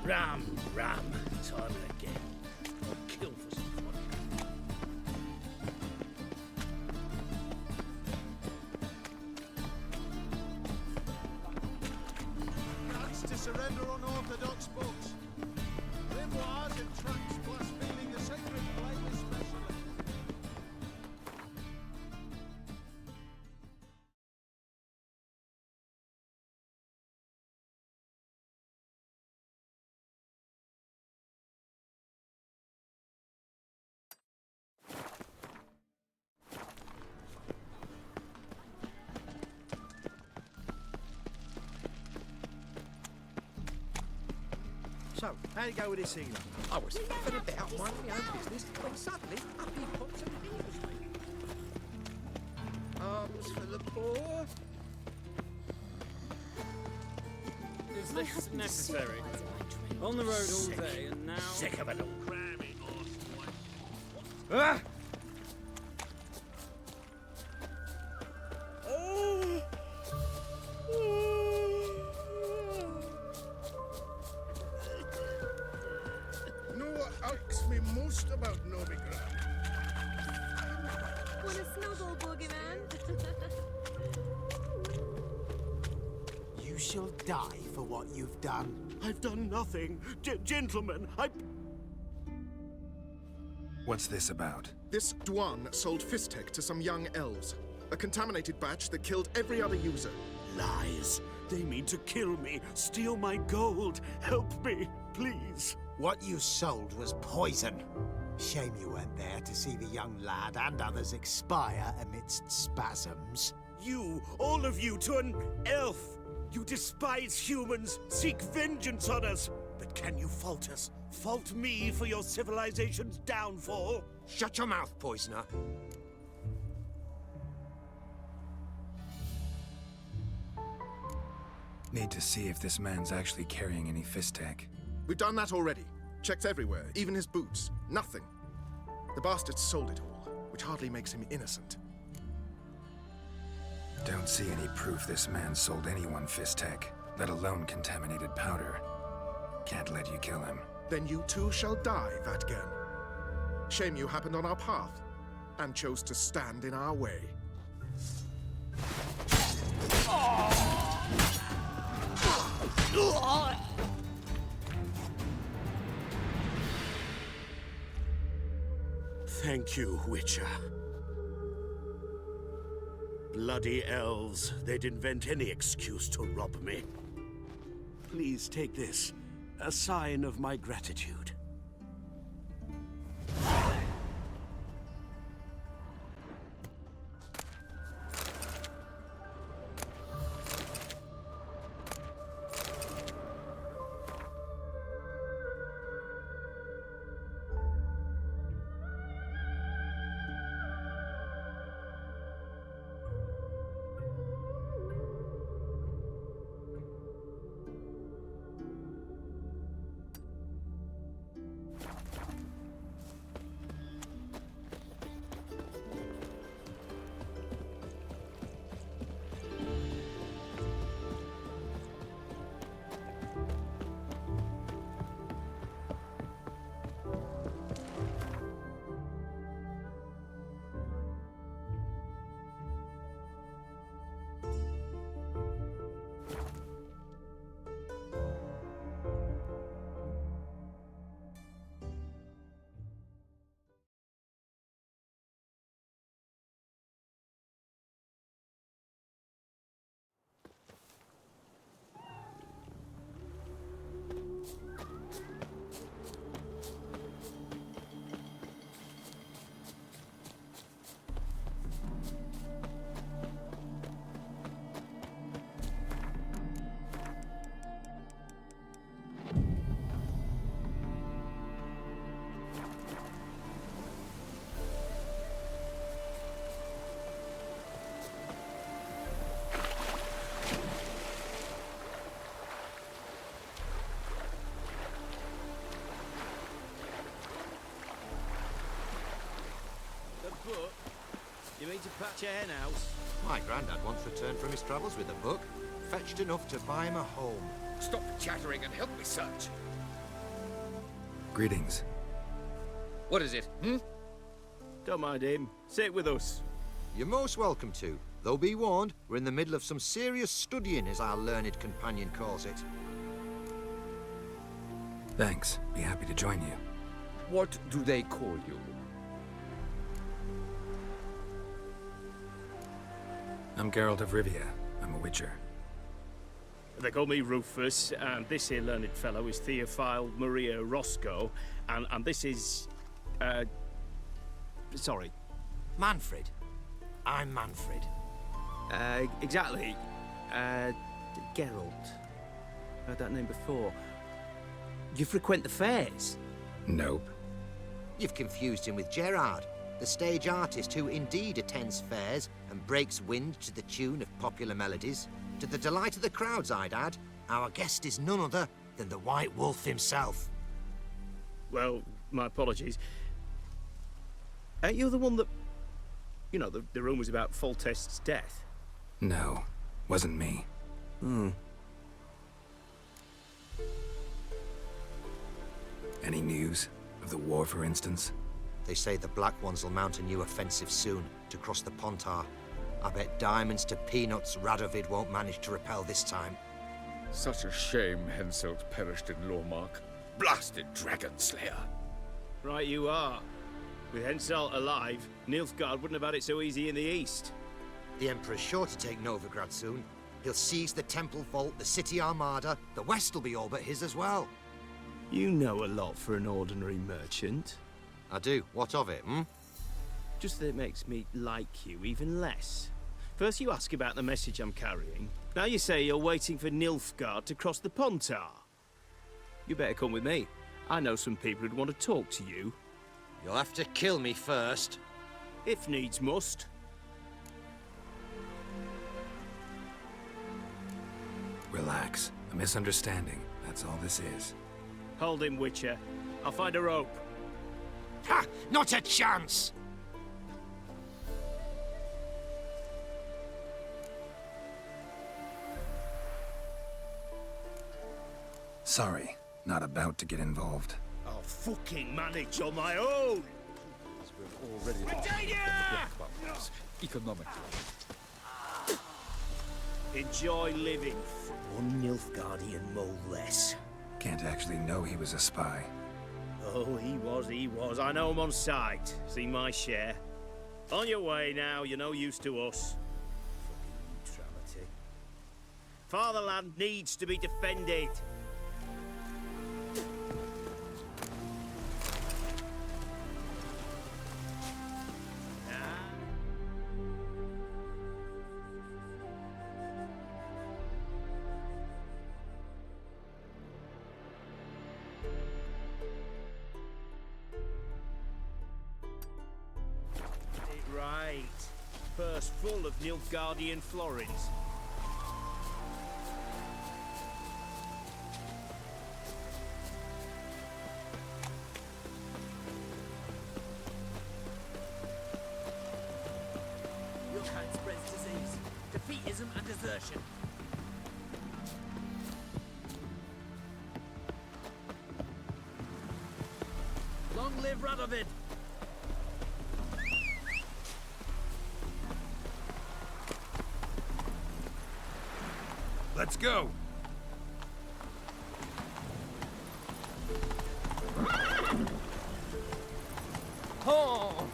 Ram, time and again. I'll kill for some fun. Chance to surrender unorthodox books. Grimoires and tracts blaspheming the sacred flame especially. So, how'd it go with this healer? I was faffing about minding my own business when suddenly up he pops and heals me. Arms for the poor. Is this necessary? On the road all day and now... Sick of it all. Ah! Know what irks me most about Novigrad? Want a snuggle, boogeyman? You shall die for what you've done. I've done nothing. Gentlemen, What's this about? This Dwan sold Fistek to some young elves. A contaminated batch that killed every other user. Lies. They mean to kill me, steal my gold. Help me, please. What you sold was poison. Shame you weren't there to see the young lad and others expire amidst spasms. You, all of you, to an elf. You despise humans, seek vengeance on us. But can you fault us? Fault me for your civilization's downfall? Shut your mouth, poisoner. Need to see if this man's actually carrying any Fistek. We've done that already. Checked everywhere, even his boots. Nothing. The bastard sold it all, which hardly makes him innocent. Don't see any proof this man sold anyone Fistek, let alone contaminated powder. Can't let you kill him. Then you too shall die, Vatgen. Shame you happened on our path, and chose to stand in our way. Thank you, Witcher. Bloody elves. They'd invent any excuse to rob me. Please take this, a sign of my gratitude. book? You mean to patch a hen house? My granddad once returned from his travels with a book. Fetched enough to buy him a home. Stop chattering and help me search. Greetings. What is it, Don't mind him. Sit with us. You're most welcome to. Though be warned, we're in the middle of some serious studying, as our learned companion calls it. Thanks. Be happy to join you. What do they call you? I'm Geralt of Rivia. I'm a witcher. They call me Rufus, and this here learned fellow is Theophile Maria Roscoe, and this is... sorry. Manfred. I'm Manfred. Exactly. Geralt. Heard that name before. You frequent the fairs? Nope. You've confused him with Gerard, the stage artist who indeed attends fairs and breaks wind to the tune of popular melodies. To the delight of the crowds, I'd add. Our guest is none other than the White Wolf himself. Well, my apologies. Ain't you the one that... You know, the rumours about Foltest's death? No. Wasn't me. Any news? Of the war, for instance? They say the Black Ones will mount a new offensive soon to cross the Pontar. I bet diamonds to peanuts Radovid won't manage to repel this time. Such a shame Henselt perished in Lormark. Blasted dragon slayer. Right you are. With Henselt alive, Nilfgaard wouldn't have had it so easy in the east. The Emperor's sure to take Novigrad soon. He'll seize the Temple Vault, the City Armada. The West will be all but his as well. You know a lot for an ordinary merchant. I do. What of it, Just that it makes me like you even less. First you ask about the message I'm carrying. Now you say you're waiting for Nilfgaard to cross the Pontar. You better come with me. I know some people who'd want to talk to you. You'll have to kill me first. If needs must. Relax. A misunderstanding. That's all this is. Hold him, Witcher. I'll find a rope. Ha! Not a chance! Sorry. Not about to get involved. I'll fucking manage on my own! Economic. Enjoy living. One Nilfgaardian mole less. Can't actually know he was a spy. Oh, he was. I know him on sight. Seen my share. On your way now, you're no use to us. Fucking neutrality. Fatherland needs to be defended. Right. Purse full of Nilfgaardian florins. Your kind spreads disease, defeatism and desertion. Long live Radovid! Let's go! Oh!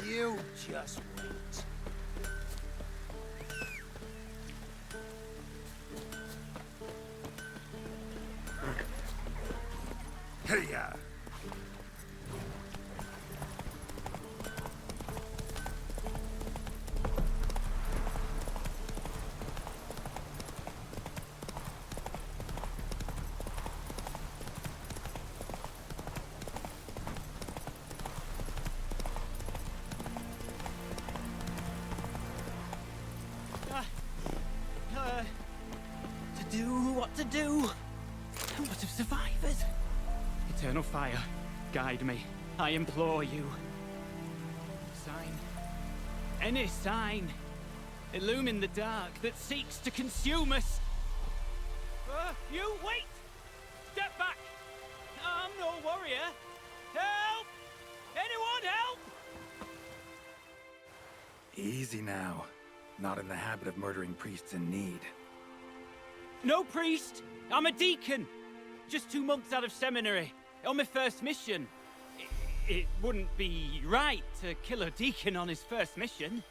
You just wait. Hey-ya! what to do. And what of survivors? Eternal fire, guide me. I implore you. Sign. Any sign. Illumine the dark that seeks to consume us. You wait! Step back! I'm no warrior. Help! Anyone help! Easy now. Not in the habit of murdering priests in need. No priest! I'm a deacon! Just 2 months out of seminary. On my first mission. It wouldn't be right to kill a deacon on his first mission.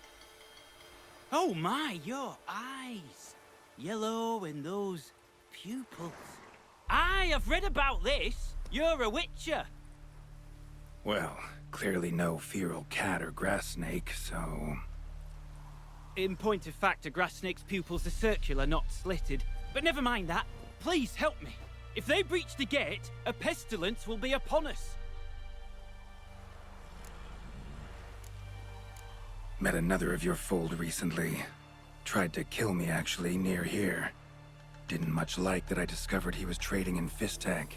Oh my, your eyes. Yellow and those pupils. I've read about this. You're a witcher. Well, clearly no feral cat or grass snake, so... In point of fact, a grass snake's pupils are circular, not slitted. But never mind that. Please help me. If they breach the gate, a pestilence will be upon us. Met another of your fold recently. Tried to kill me, actually, near here. Didn't much like that I discovered he was trading in Fistek.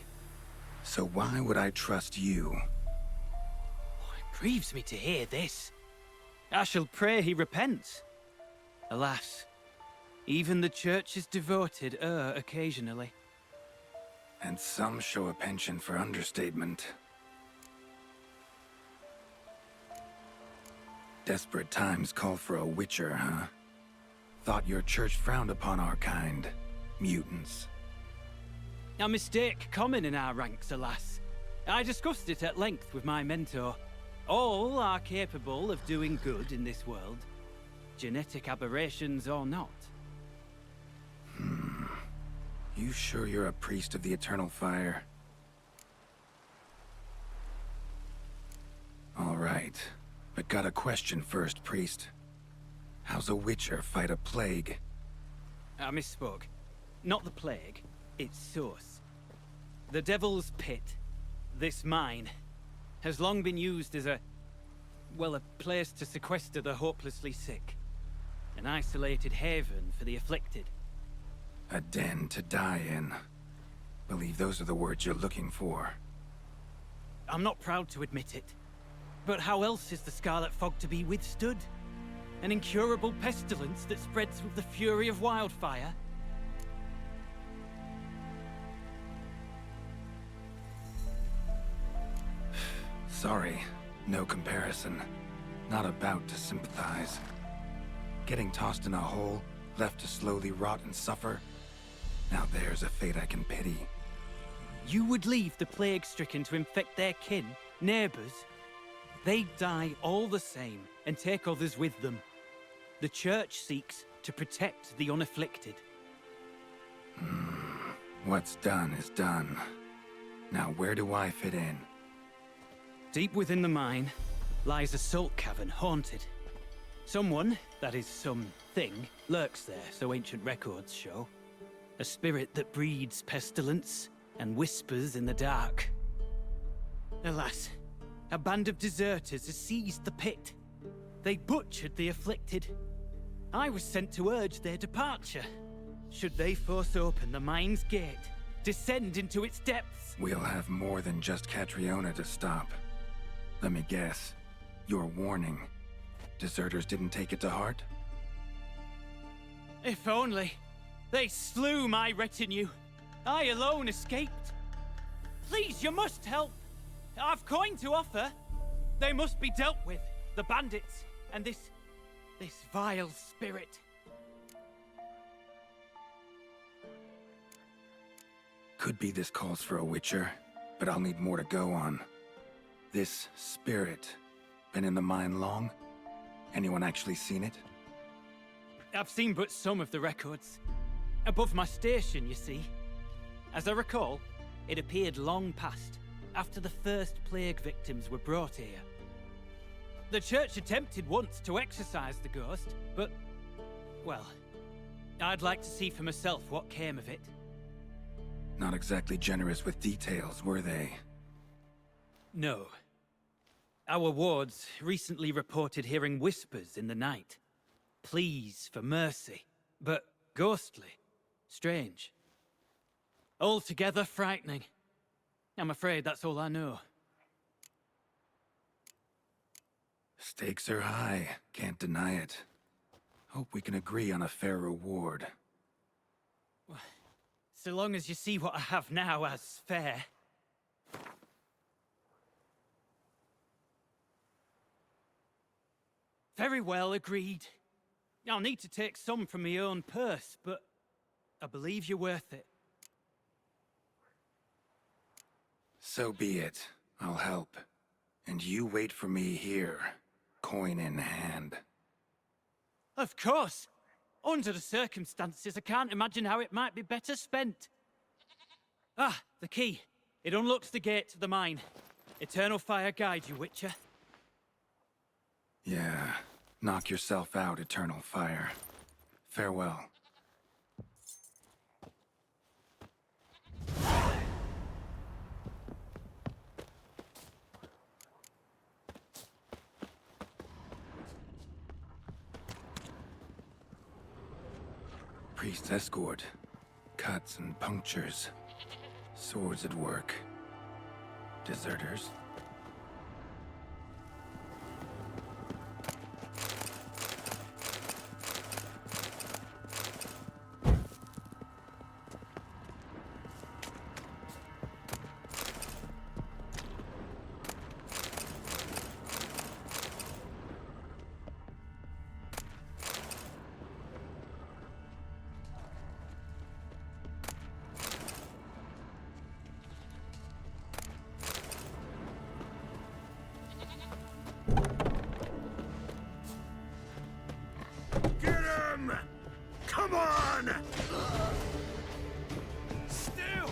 So why would I trust you? It grieves me to hear this. I shall pray he repents. Alas, even the Church's devoted err occasionally. And some show a penchant for understatement. Desperate times call for a witcher, huh? Thought your church frowned upon our kind. Mutants. A mistake common in our ranks, alas. I discussed it at length with my mentor. All are capable of doing good in this world. Genetic aberrations or not. You sure you're a priest of the Eternal Fire? All right. But got a question first, priest. How's a witcher fight a plague? I misspoke. Not the plague, its source. The Devil's Pit, this mine, has long been used as a place to sequester the hopelessly sick. An isolated haven for the afflicted. A den to die in. Believe those are the words you're looking for. I'm not proud to admit it. But how else is the Scarlet Fog to be withstood? An incurable pestilence that spreads with the fury of wildfire? Sorry, no comparison. Not about to sympathize. Getting tossed in a hole, left to slowly rot and suffer? Now there's a fate I can pity. You would leave the plague-stricken to infect their kin, neighbors? They die all the same, and take others with them. The Church seeks to protect the unafflicted. What's done is done. Now where do I fit in? Deep within the mine lies a salt cavern haunted. Someone, that is something, lurks there, so ancient records show. A spirit that breeds pestilence and whispers in the dark. Alas, a band of deserters has seized the pit. They butchered the afflicted. I was sent to urge their departure. Should they force open the mine's gate, descend into its depths? We'll have more than just Catriona to stop. Let me guess. Your warning. Deserters didn't take it to heart? If only. They slew my retinue. I alone escaped. Please, you must help. I've coin to offer. They must be dealt with. The bandits and this vile spirit. Could be this calls for a witcher, but I'll need more to go on. This spirit, been in the mine long? Anyone actually seen it? I've seen but some of the records. Above my station, you see. As I recall, it appeared long past, after the first plague victims were brought here. The Church attempted once to exorcise the ghost, but, well, I'd like to see for myself what came of it. Not exactly generous with details, were they? No. Our wards recently reported hearing whispers in the night. Pleas for mercy, but ghostly. Strange. Altogether frightening. I'm afraid that's all I know. Stakes are high, can't deny it. Hope we can agree on a fair reward. So long as you see what I have now as fair. Very well, agreed. I'll need to take some from my own purse, but I believe you're worth it. So be it. I'll help. And you wait for me here, coin in hand. Of course! Under the circumstances, I can't imagine how it might be better spent. Ah, the key. It unlocks the gate to the mine. Eternal fire guide you, Witcher. Yeah. Knock yourself out, Eternal Fire. Farewell. Priest's escort. Cuts and punctures. Swords at work. Deserters. Get him! Come on! Still!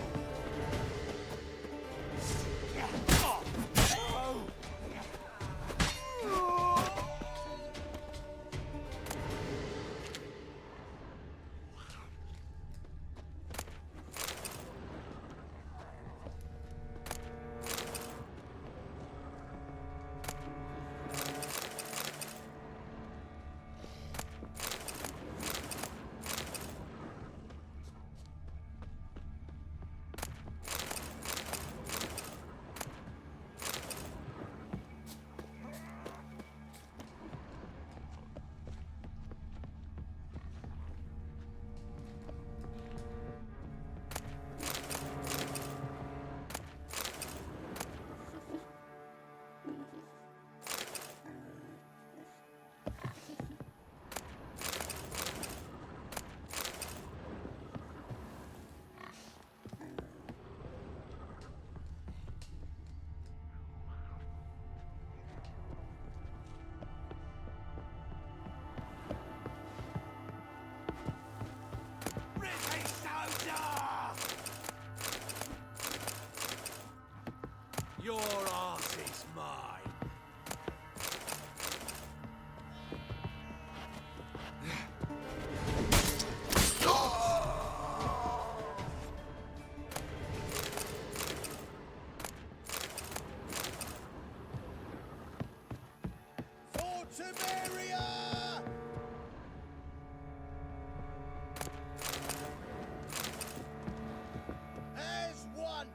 Your arse is mine. Fortimeria! As one!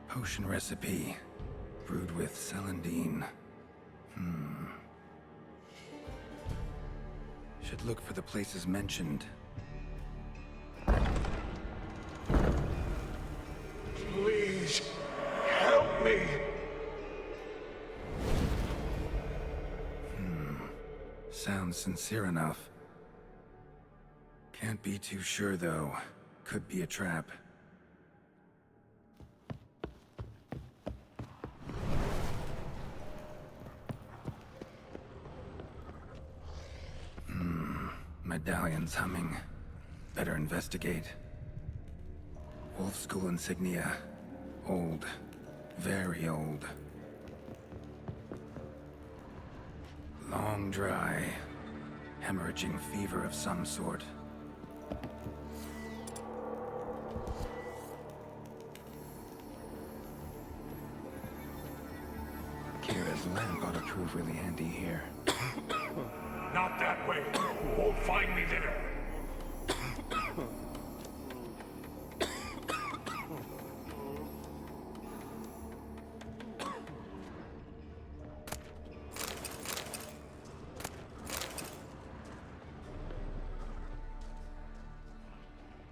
Potion recipe. Brewed with celandine. Should look for the places mentioned. Please, help me! Sounds sincere enough. Can't be too sure, though. Could be a trap. Medallion's humming. Better investigate. Wolf School insignia. Old. Very old. Long dry. Hemorrhaging fever of some sort. Kira's lamp ought to prove really handy here. Not that way. Won't find me there.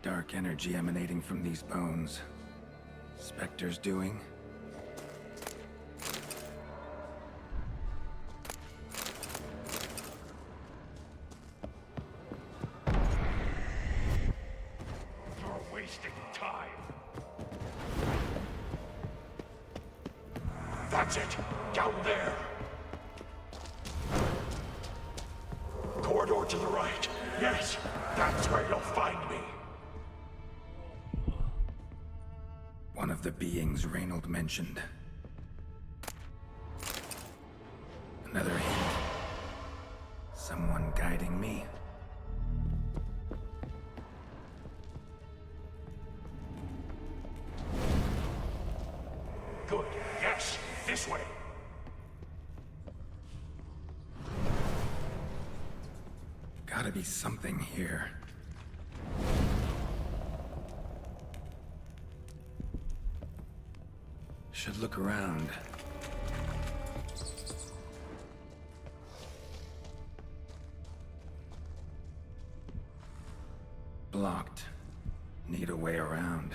Dark energy emanating from these bones. Spectre's doing? You're wasting time. That's it. Down there. Corridor to the right. Yes, that's where you'll find me. One of the beings Reynold mentioned. Another hint. Someone guiding me. Good. Yes, this way. Gotta be something here. Should look around. Blocked. Need a way around.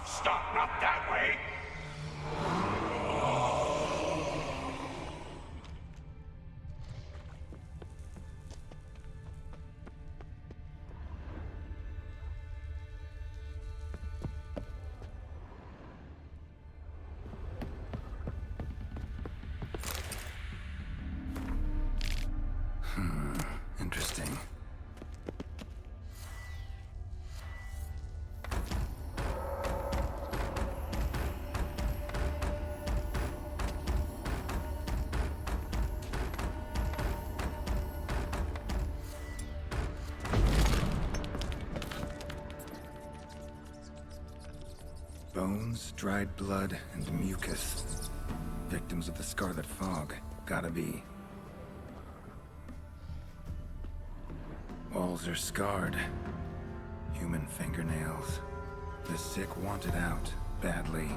Stop, not that way. Interesting. Bones, dried blood, and mucus. Victims of the Scarlet Fog. Gotta be. Walls are scarred. Human fingernails. The sick want it out, badly.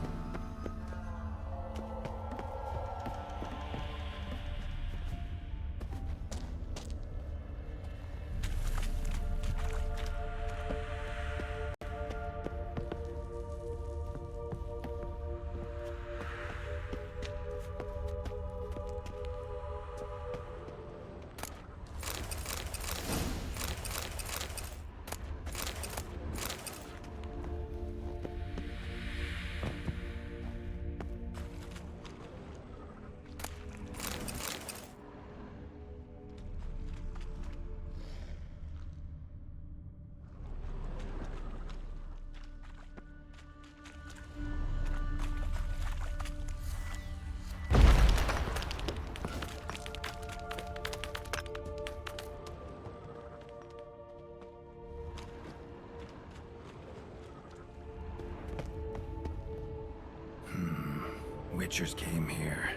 Witchers came here.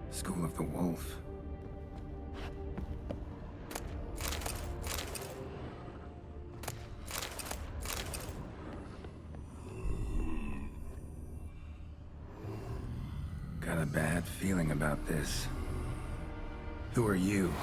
School of the Wolf. Got a bad feeling about this. Who are you?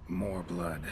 More blood.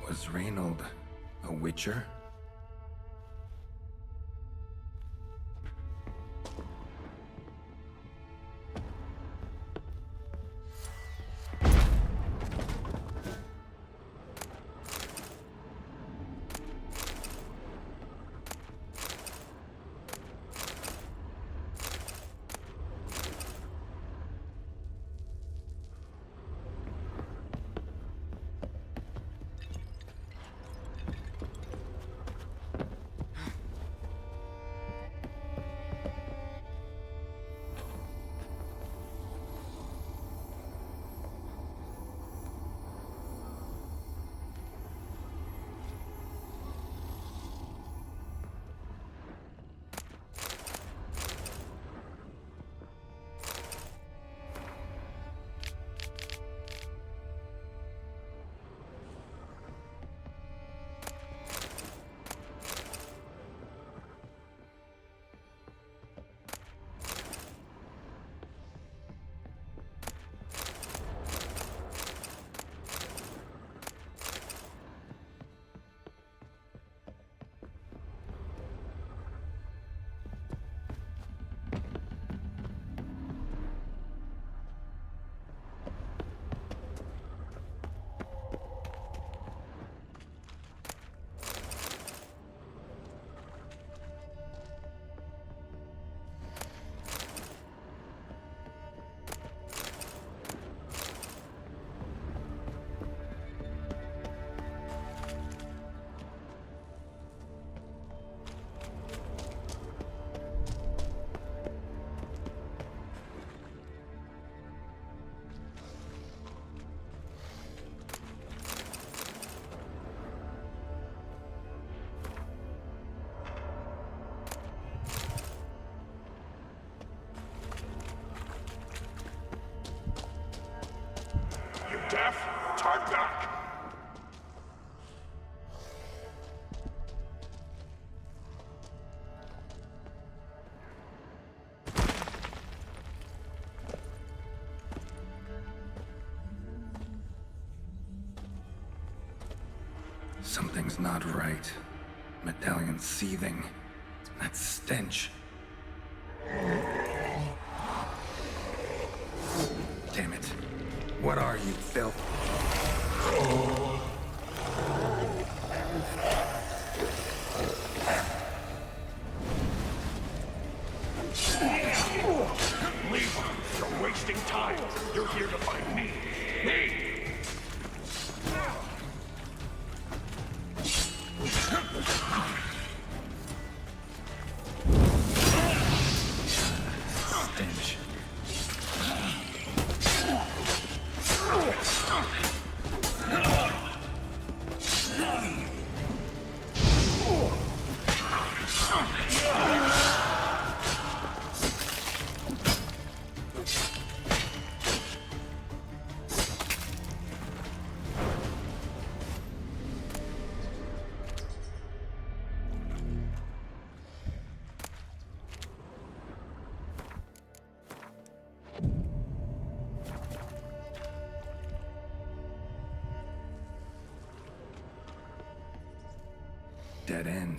Was Reynold a Witcher? Death, time back. Something's not right. Medallion seething. That stench. Damn it. What are you, filth? Leave him to waste wasting time. You're here to fight me. Me! Stench. Dead end.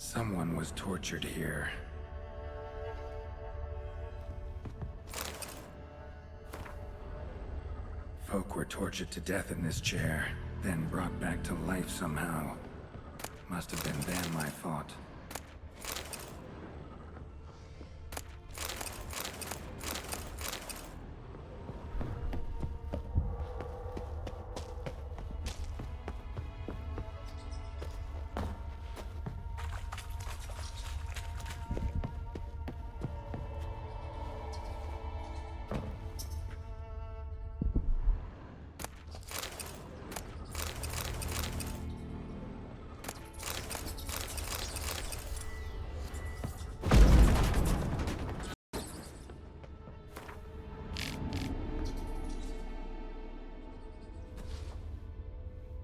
Someone was tortured here. Folk were tortured to death in this chair, then brought back to life somehow. Must have been them, I thought.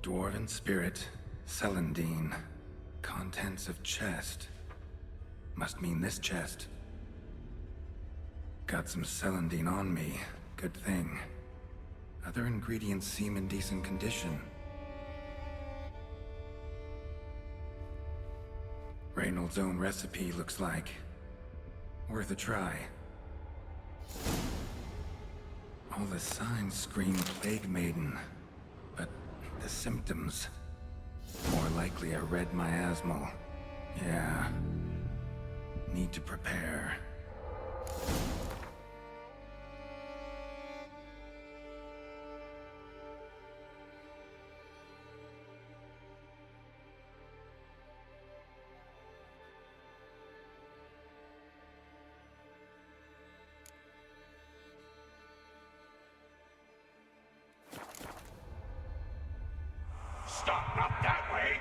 Dwarven spirit, Celandine. Contents of chest. Must mean this chest. Got some Celandine on me. Good thing. Other ingredients seem in decent condition. Reynolds' own recipe looks like. Worth a try. All the signs scream Plague Maiden. But the symptoms... more likely a red miasmal. Yeah. Need to prepare. Stop, not that way!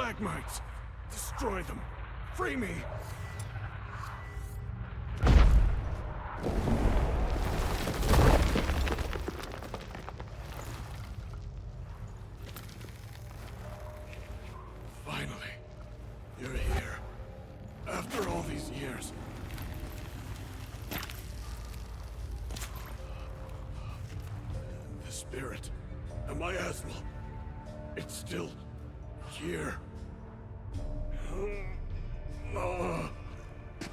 stalagmites! Destroy them! Free me! Finally, you're here. After all these years. The spirit, the miasmal, it's still here.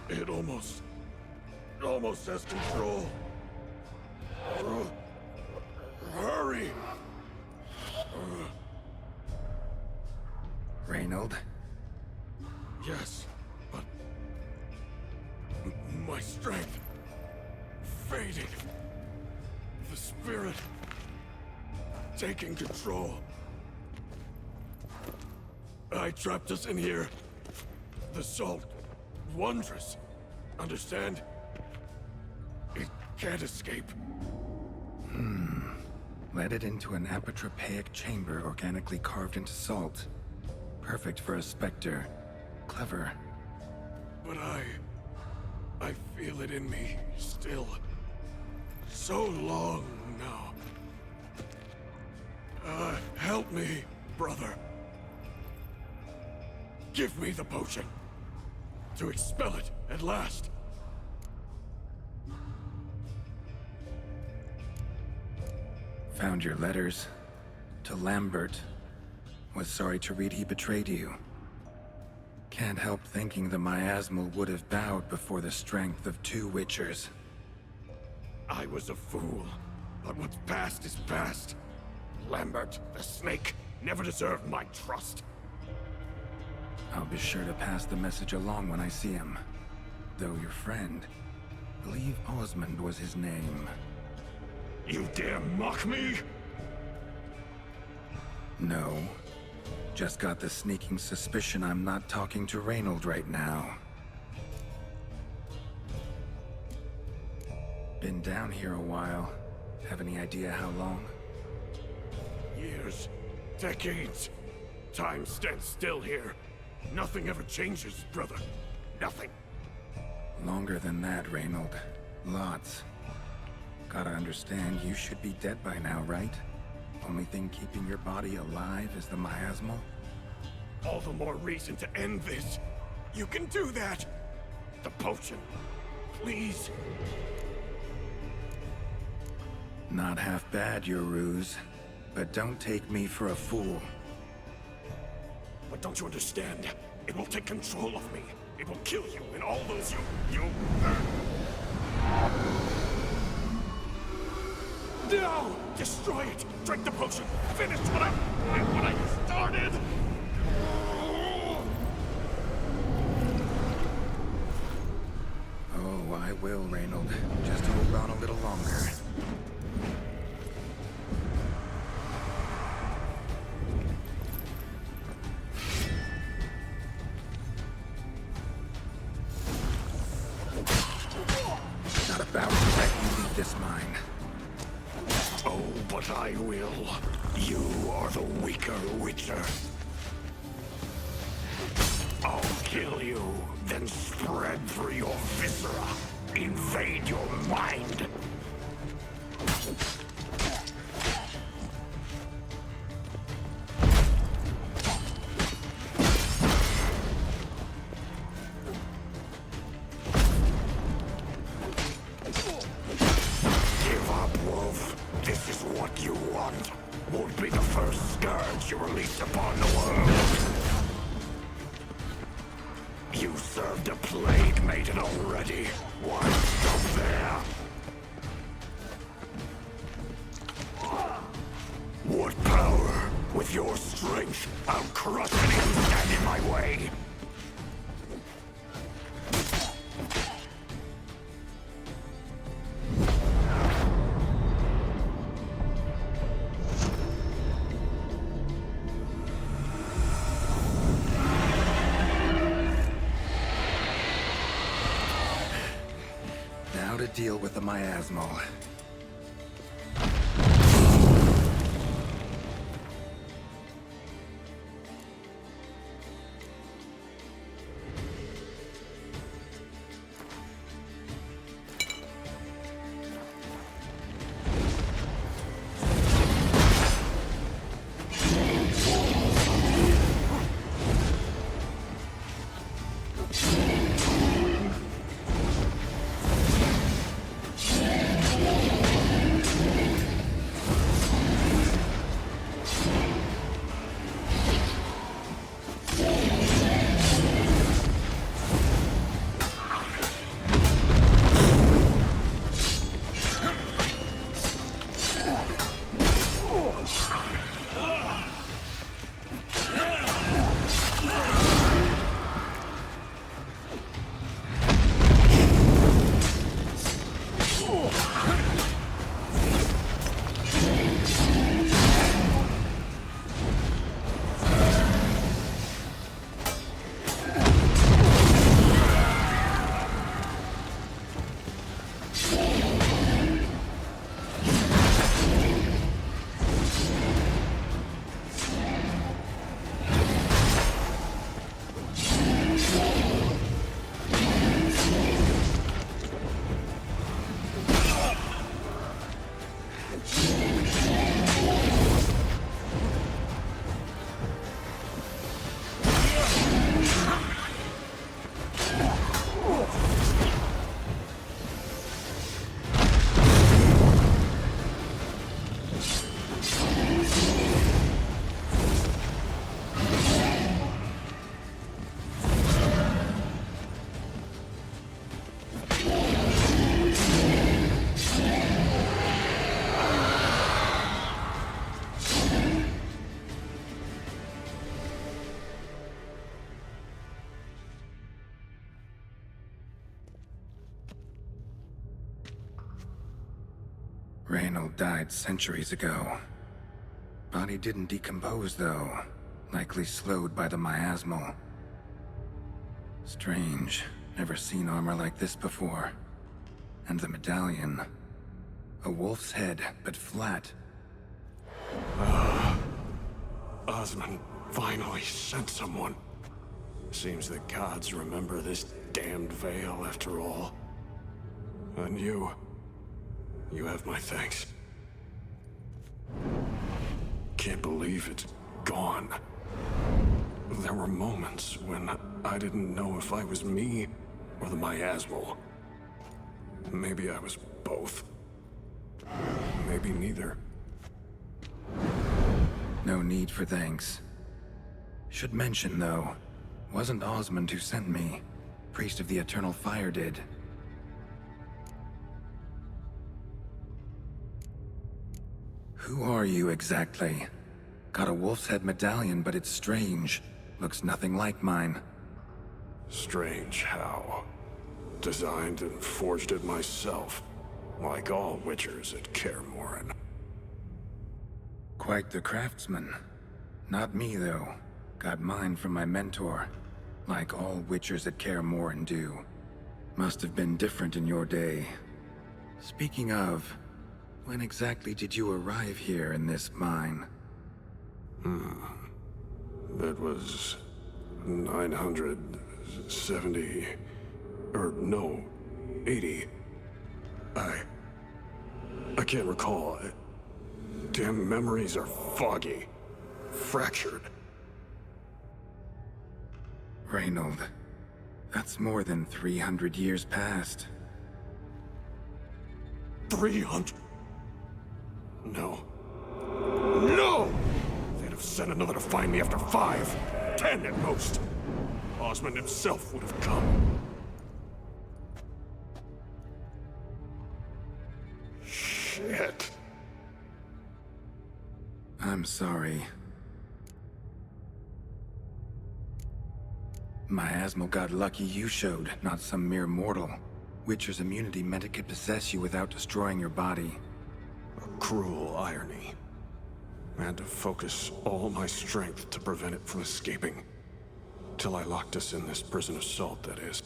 It almost has control. Hurry! Reynold? Yes, but my strength fading. The spirit taking control. I trapped us in here. The salt, wondrous. Understand? It can't escape. Led it into an apotropaic chamber organically carved into salt. Perfect for a specter. Clever. But I feel it in me still. So long now. Help me, brother. Give me the potion. To expel it at last. Found your letters. To Lambert. Was sorry to read he betrayed you. Can't help thinking the miasmal would have bowed before the strength of 2 Witchers. I was a fool. But what's past is past. Lambert, the snake, never deserved my trust. I'll be sure to pass the message along when I see him. Though your friend, believe Osmond was his name. You dare mock me? No. Just got the sneaking suspicion I'm not talking to Reynold right now. Been down here a while. Have any idea how long? Years. Decades. Time stands still here. Nothing ever changes, brother. Nothing. Longer than that, Reynold. Lots. Gotta understand, you should be dead by now, right? Only thing keeping your body alive is the miasmal? All the more reason to end this. You can do that. The potion. Please. Not half bad, your ruse. But don't take me for a fool. But don't you understand? It will take control of me. It will kill you and all those you... No! Destroy it! Drink the potion! Finish what I started! Oh, I will, Reynold. Just hold on a little longer. Not about to let you leave this mine. Oh, but I will. You are the weaker Witcher. I'll kill you, then spread through your viscera. Invade your mind. Give up, Wolf. This is what you want. Won't be the first scourge you release upon the world. You served a plague maiden already. Why stop there? What power? With your strength, I'll crush any who stand in my way. Now to deal with the miasmal. Reynold died centuries ago. Body didn't decompose, though. Likely slowed by the miasmal. Strange. Never seen armor like this before. And the medallion. A wolf's head, but flat. Osmond finally sent someone. Seems the gods remember this damned veil after all. And you have my thanks. Can't believe it's gone. There were moments when I didn't know if I was me or the miasmal. Maybe I was both. Maybe neither. No need for thanks. Should mention, though, wasn't Osmond who sent me. Priest of the Eternal Fire did. Who are you exactly? Got a wolf's head medallion, but it's strange. Looks nothing like mine. Strange how? Designed and forged it myself, like all witchers at Kaer Morhen. Quite the craftsman. Not me, though. Got mine from my mentor. Like all witchers at Kaer Morhen do. Must have been different in your day. Speaking of, when exactly did you arrive here in this mine? That was 970... or no, 80. I can't recall. Damn memories are foggy. Fractured. Reynold, that's more than 300 years past. 300? No. No! They'd have sent another to find me after 5, 10 at most. Osmond himself would have come. Shit. I'm sorry. Miasmal got lucky you showed, not some mere mortal. Witcher's immunity meant it could possess you without destroying your body. A cruel irony. I had to focus all my strength to prevent it from escaping. Till I locked us in this prison of salt, that is.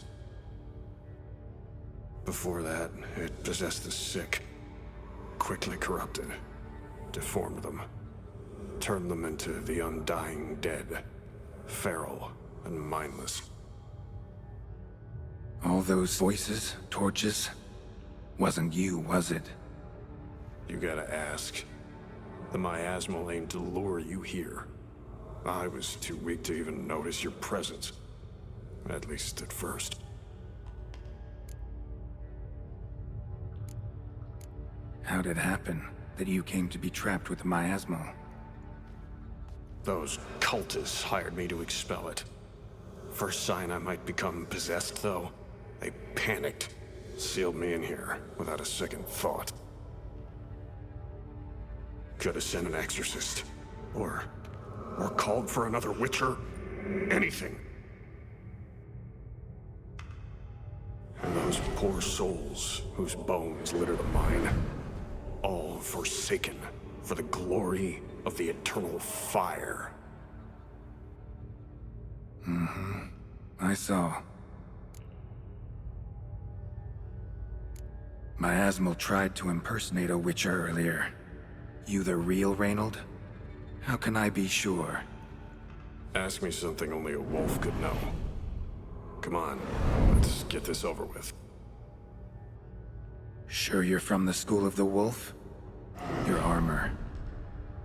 Before that, it possessed the sick. Quickly corrupted. Deformed them. Turned them into the undying dead. Feral and mindless. All those voices, torches, wasn't you, was it? You gotta ask. The miasmal aimed to lure you here. I was too weak to even notice your presence. At least at first. How'd it happen that you came to be trapped with the miasmal? Those cultists hired me to expel it. First sign I might become possessed, though, they panicked. Sealed me in here without a second thought. Could have sent an exorcist. Or called for another witcher. Anything. And those poor souls whose bones litter the mine. All forsaken for the glory of the Eternal Fire. I saw. Miasmal tried to impersonate a witcher earlier. You the real Reynold? How can I be sure? Ask me something only a wolf could know. Come on, let's get this over with. Sure you're from the School of the Wolf? Your armor.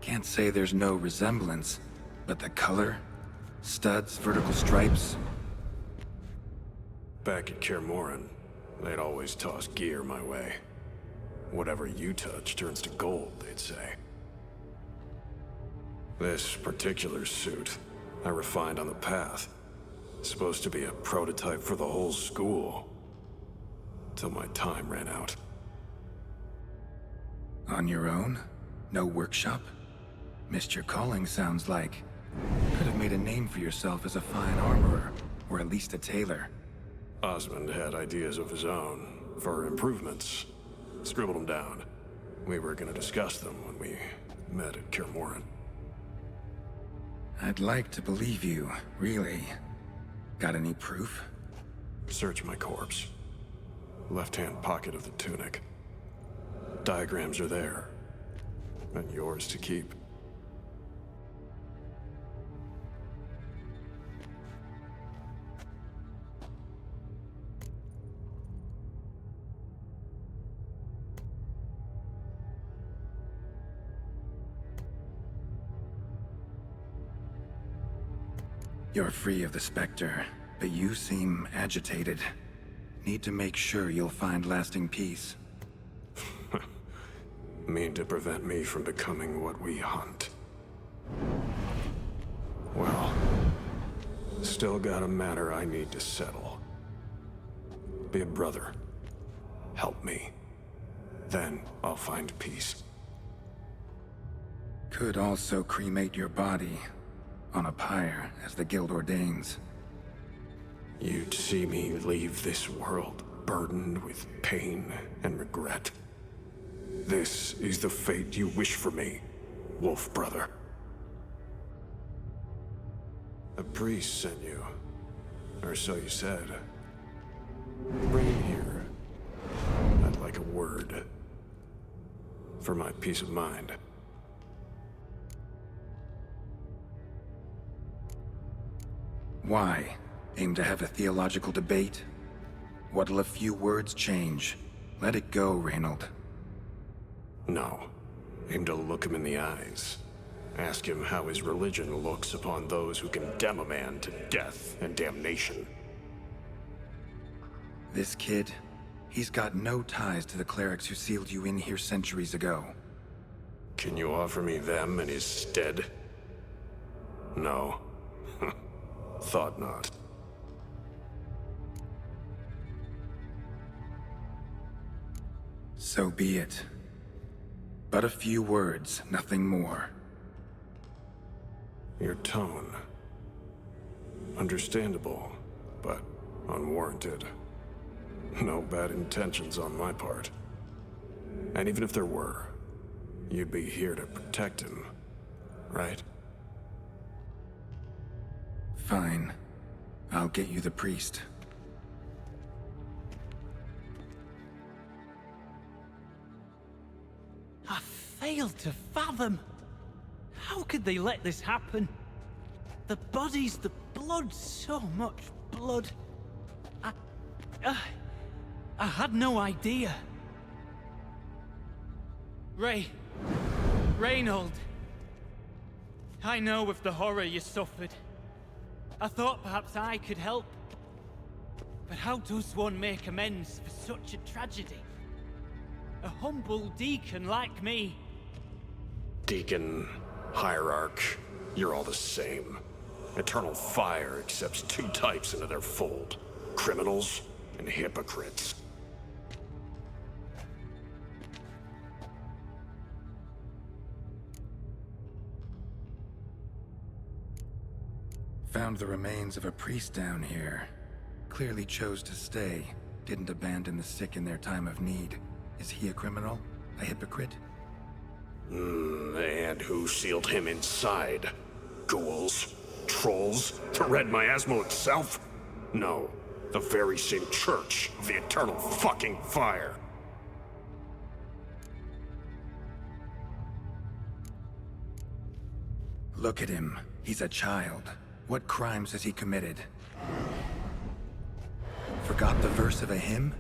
Can't say there's no resemblance, but the color? Studs, vertical stripes? Back at Kaer Morhen, they'd always toss gear my way. Whatever you touch turns to gold, they'd say. This particular suit, I refined on the path. Supposed to be a prototype for the whole school. Till my time ran out. On your own? No workshop? Missed your calling, sounds like. Could have made a name for yourself as a fine armorer, or at least a tailor. Osmond had ideas of his own, for improvements. Scribbled them down. We were gonna discuss them when we met at Kaer Morhen. I'd like to believe you, really. Got any proof? Search my corpse. Left-hand pocket of the tunic. Diagrams are there. And yours to keep. You're free of the Spectre, but you seem agitated. Need to make sure you'll find lasting peace. Mean to prevent me from becoming what we hunt. Well, still got a matter I need to settle. Be a brother. Help me. Then I'll find peace. Could also cremate your body on a pyre, as the Guild ordains. You'd see me leave this world burdened with pain and regret. This is the fate you wish for me, Wolf Brother. A priest sent you, or so you said. Bring him here. I'd like a word. For my peace of mind. Why? Aim to have a theological debate? What'll a few words change? Let it go, Reynold. No. Aim to look him in the eyes. Ask him how his religion looks upon those who condemn a man to death and damnation. This kid, he's got no ties to the clerics who sealed you in here centuries ago. Can you offer me them in his stead? No. Thought not. So be it. But a few words, nothing more. Your tone. Understandable, but unwarranted. No bad intentions on my part. And even if there were, you'd be here to protect him, right? Fine. I'll get you the priest. I failed to fathom. How could they let this happen? The bodies, the blood, so much blood. I had no idea. Reynold. I know of the horror you suffered. I thought perhaps I could help. But how does one make amends for such a tragedy? A humble deacon like me. Deacon, hierarch, you're all the same. Eternal Fire accepts two types into their fold. Criminals and hypocrites. Found the remains of a priest down here. Clearly chose to stay. Didn't abandon the sick in their time of need. Is he a criminal? A hypocrite? And who sealed him inside? Ghouls? Trolls? The Red Miasmal itself? No. The very same Church of the Eternal fucking Fire. Look at him. He's a child. What crimes has he committed? Forgot the verse of a hymn?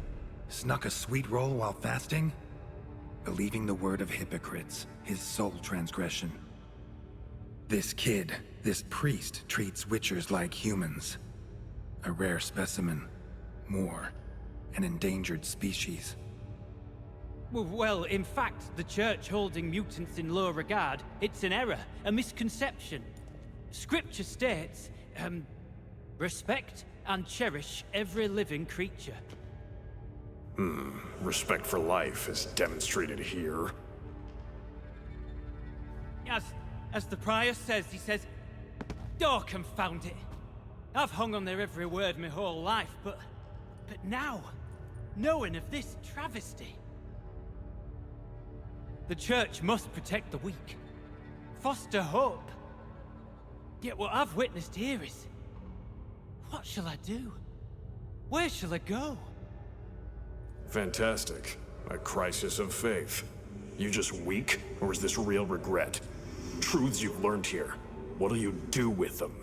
Snuck a sweet roll while fasting? Believing the word of hypocrites, his sole transgression. This kid, this priest, treats witchers like humans. A rare specimen. More. An endangered species. Well, in fact, the Church holding mutants in low regard, it's an error, a misconception. Scripture states, respect and cherish every living creature. Respect for life is demonstrated here. As the prior says, he says, "Oh, confound it. I've hung on their every word my whole life, but now, knowing of this travesty..." The Church must protect the weak, foster hope. Yet what I've witnessed here is... what shall I do? Where shall I go? Fantastic. A crisis of faith. You just weak, or is this real regret? Truths you've learned here. What'll you do with them?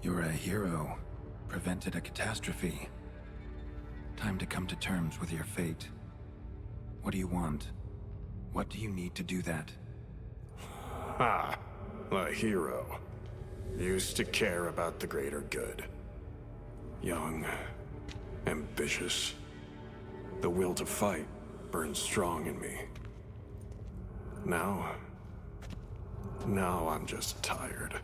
You're a hero. Prevented a catastrophe. Time to come to terms with your fate. What do you want? What do you need to do that? Ha! A hero. Used to care about the greater good. Young. Ambitious. The will to fight burns strong in me. Now I'm just tired.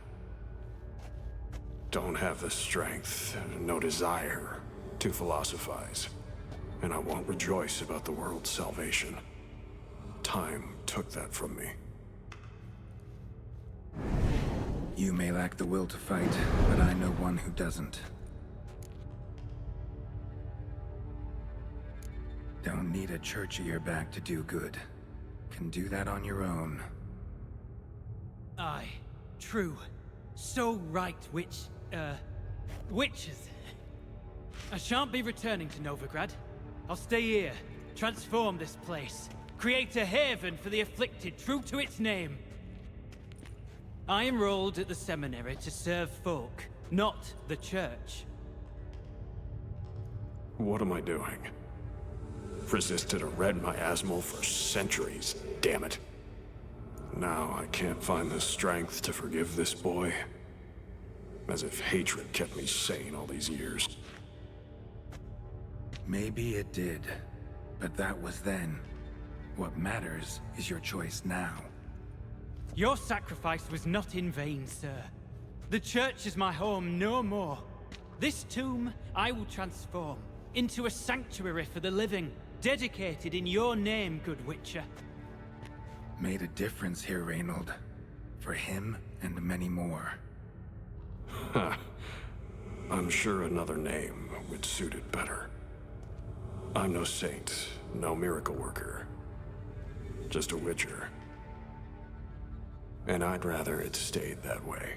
Don't have the strength, no desire to philosophize. And I won't rejoice about the world's salvation. Time took that from me. You may lack the will to fight, but I know one who doesn't. Don't need a church at your back to do good. Can do that on your own. Aye, true. So right, witches. I shan't be returning to Novigrad. I'll stay here, transform this place, create a haven for the afflicted, true to its name. I enrolled at the seminary to serve folk, not the church. What am I doing? Resisted a red miasmal for centuries, damn it. Now I can't find the strength to forgive this boy. As if hatred kept me sane all these years. Maybe it did, but that was then. What matters is your choice now. Your sacrifice was not in vain, sir. The church is my home no more. This tomb I will transform into a sanctuary for the living, dedicated in your name, good Witcher. Made a difference here, Reynold. For him and many more. Ha. I'm sure another name would suit it better. I'm no saint, no miracle worker. Just a Witcher. And I'd rather it stayed that way.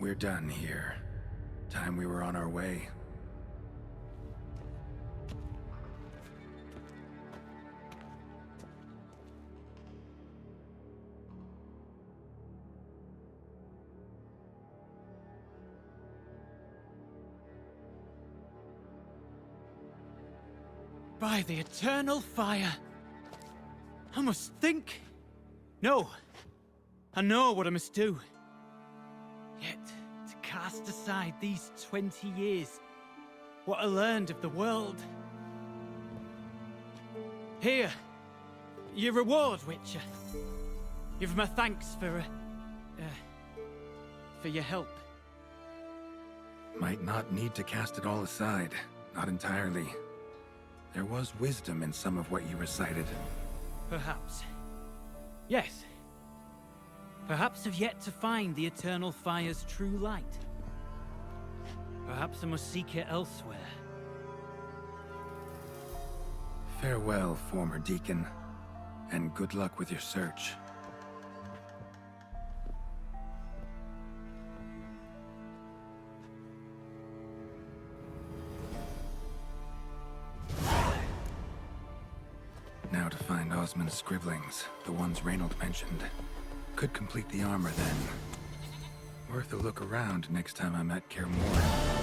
We're done here. Time we were on our way. By the eternal fire! I must think! No! I know what I must do. Yet, to cast aside these 20 years, what I learned of the world. Here, your reward, Witcher. Give my thanks for your help. Might not need to cast it all aside. Not entirely. There was wisdom in some of what you recited. Perhaps. Yes. Perhaps I've yet to find the Eternal Fire's true light. Perhaps I must seek it elsewhere. Farewell, former deacon. And good luck with your search. Now to find Osmond's scribblings, the ones Reynold mentioned. Could complete the armor then. Worth a look around next time I'm at Kaer Morhen.